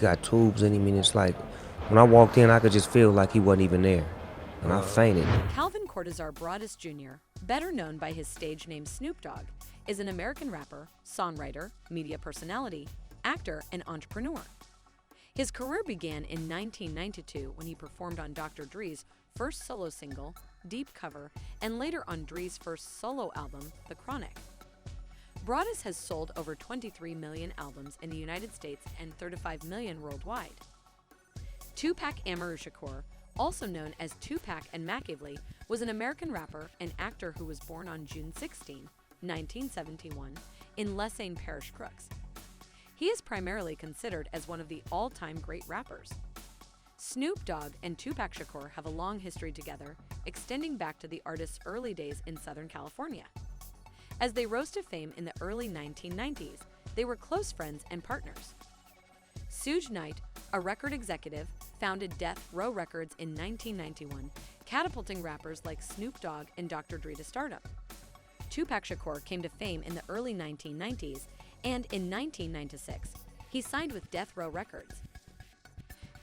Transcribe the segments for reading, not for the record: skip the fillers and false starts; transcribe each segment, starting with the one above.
got tubes in him, and it's like when I walked in, I could just feel like he wasn't even there, and I fainted. Calvin Cortazar Broadus Jr., better known by his stage name Snoop Dogg, is an American rapper, songwriter, media personality, actor, and entrepreneur. His career began in 1992 when he performed on Dr. Dre's first solo single, Deep Cover, and later on Dre's first solo album, The Chronic. Broadus has sold over 23 million albums in the United States and 35 million worldwide. Tupac Shakur, also known as Tupac and Machiavelli, was an American rapper and actor who was born on June 16, 1971, in Lesane Parish, Crooks. He is primarily considered as one of the all-time great rappers. Snoop Dogg and Tupac Shakur have a long history together, extending back to the artist's early days in Southern California. As they rose to fame in the early 1990s, they were close friends and partners. Suge Knight, a record executive, founded Death Row Records in 1991, catapulting rappers like Snoop Dogg and Dr. Dre to stardom. Tupac Shakur came to fame in the early 1990s, and in 1996, he signed with Death Row Records.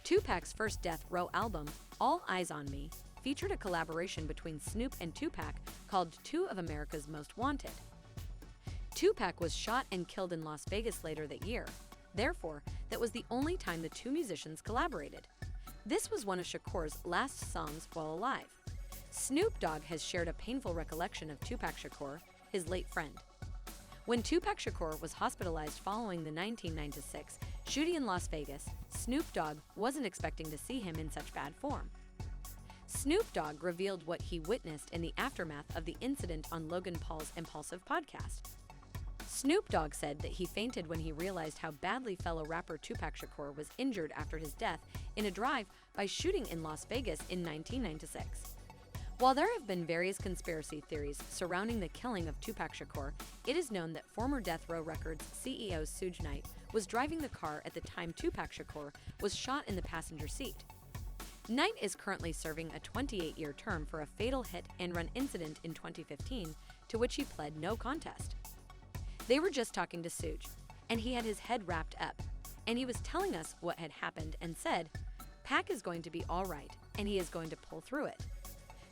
Tupac's first Death Row album, All Eyes on Me, featured a collaboration between Snoop and Tupac called Two of America's Most Wanted. Tupac was shot and killed in Las Vegas later that year. Therefore, that was the only time the two musicians collaborated. This was one of Shakur's last songs while alive. Snoop Dogg has shared a painful recollection of Tupac Shakur, his late friend. When Tupac Shakur was hospitalized following the 1996 shooting in Las Vegas, Snoop Dogg wasn't expecting to see him in such bad form. Snoop Dogg revealed what he witnessed in the aftermath of the incident on Logan Paul's Impulsive podcast. Snoop Dogg said that he fainted when he realized how badly fellow rapper Tupac Shakur was injured after his death in a drive-by shooting in Las Vegas in 1996. While there have been various conspiracy theories surrounding the killing of Tupac Shakur, it is known that former Death Row Records CEO Suge Knight was driving the car at the time Tupac Shakur was shot in the passenger seat. Knight is currently serving a 28-year term for a fatal hit-and-run incident in 2015, to which he pled no contest. They were just talking to Suge, and he had his head wrapped up, and he was telling us what had happened and said, "Pac is going to be all right, and he is going to pull through it."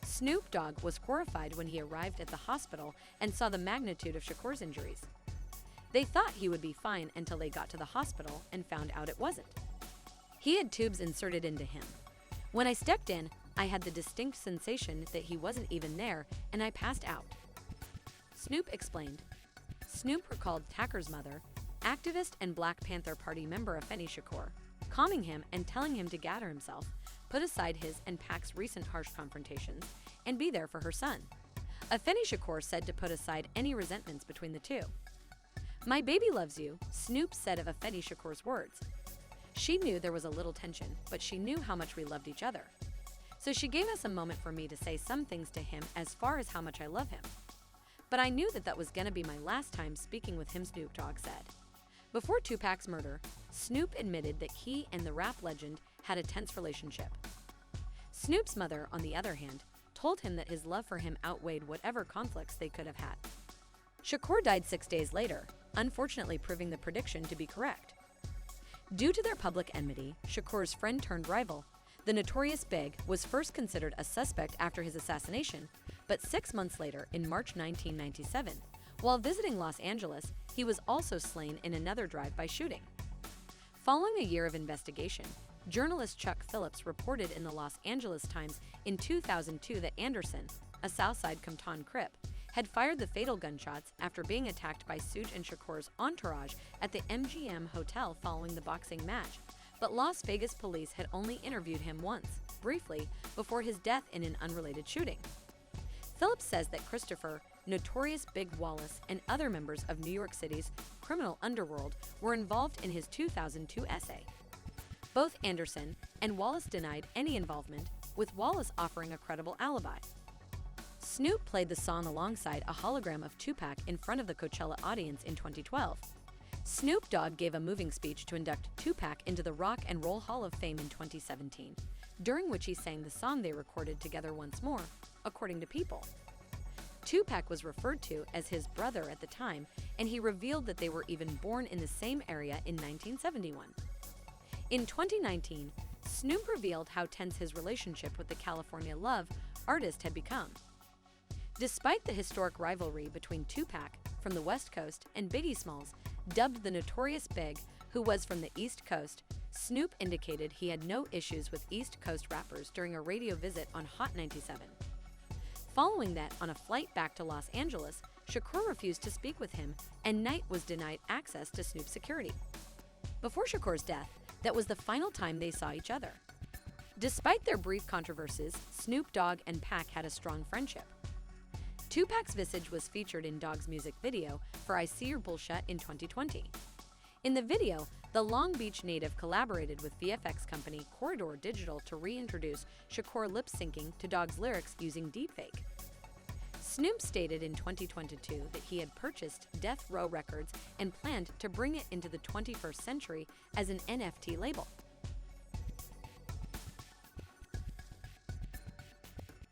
Snoop Dogg was horrified when he arrived at the hospital and saw the magnitude of Shakur's injuries. They thought he would be fine until they got to the hospital and found out it wasn't. He had tubes inserted into him. When I stepped in, I had the distinct sensation that he wasn't even there, and I passed out. Snoop explained. Snoop recalled Tacker's mother, activist and Black Panther Party member Afeni Shakur, calming him and telling him to gather himself, put aside his and Pac's recent harsh confrontations, and be there for her son. Afeni Shakur said to put aside any resentments between the two. "My baby loves you," Snoop said of Afeni Shakur's words. She knew there was a little tension, but she knew how much we loved each other. So she gave us a moment for me to say some things to him as far as how much I love him. But I knew that that was going to be my last time speaking with him, Snoop Dogg said. Before Tupac's murder, Snoop admitted that he and the rap legend had a tense relationship. Snoop's mother, on the other hand, told him that his love for him outweighed whatever conflicts they could have had. Shakur died 6 days later, unfortunately proving the prediction to be correct. Due to their public enmity, Shakur's friend-turned-rival, the Notorious Big, was first considered a suspect after his assassination, but 6 months later, in March 1997, while visiting Los Angeles, he was also slain in another drive-by shooting. Following a year of investigation, journalist Chuck Phillips reported in the Los Angeles Times in 2002 that Anderson, a Southside Compton Crip, had fired the fatal gunshots after being attacked by Suge and Shakur's entourage at the MGM Hotel following the boxing match, but Las Vegas police had only interviewed him once, briefly, before his death in an unrelated shooting. Phillips says that Christopher Notorious Big Wallace and other members of New York City's criminal underworld were involved in his 2002 essay. Both Anderson and Wallace denied any involvement, with Wallace offering a credible alibi. Snoop played the song alongside a hologram of Tupac in front of the Coachella audience in 2012. Snoop Dogg gave a moving speech to induct Tupac into the Rock and Roll Hall of Fame in 2017, during which he sang the song they recorded together once more, according to People. Tupac was referred to as his brother at the time, and he revealed that they were even born in the same area in 1971. In 2019, Snoop revealed how tense his relationship with the California Love artist had become. Despite the historic rivalry between Tupac from the West Coast and Biggie Smalls, dubbed the Notorious Big, who was from the East Coast, Snoop indicated he had no issues with East Coast rappers during a radio visit on Hot 97. Following that, on a flight back to Los Angeles, Shakur refused to speak with him, and Knight was denied access to Snoop's security. Before Shakur's death, that was the final time they saw each other. Despite their brief controversies, Snoop Dogg and Pac had a strong friendship. Tupac's visage was featured in Dogg's music video for I See Your Bullshit in 2020. In the video, the Long Beach native collaborated with VFX company Corridor Digital to reintroduce Shakur lip-syncing to Dogg's lyrics using deepfake. Snoop stated in 2022 that he had purchased Death Row Records and planned to bring it into the 21st century as an NFT label.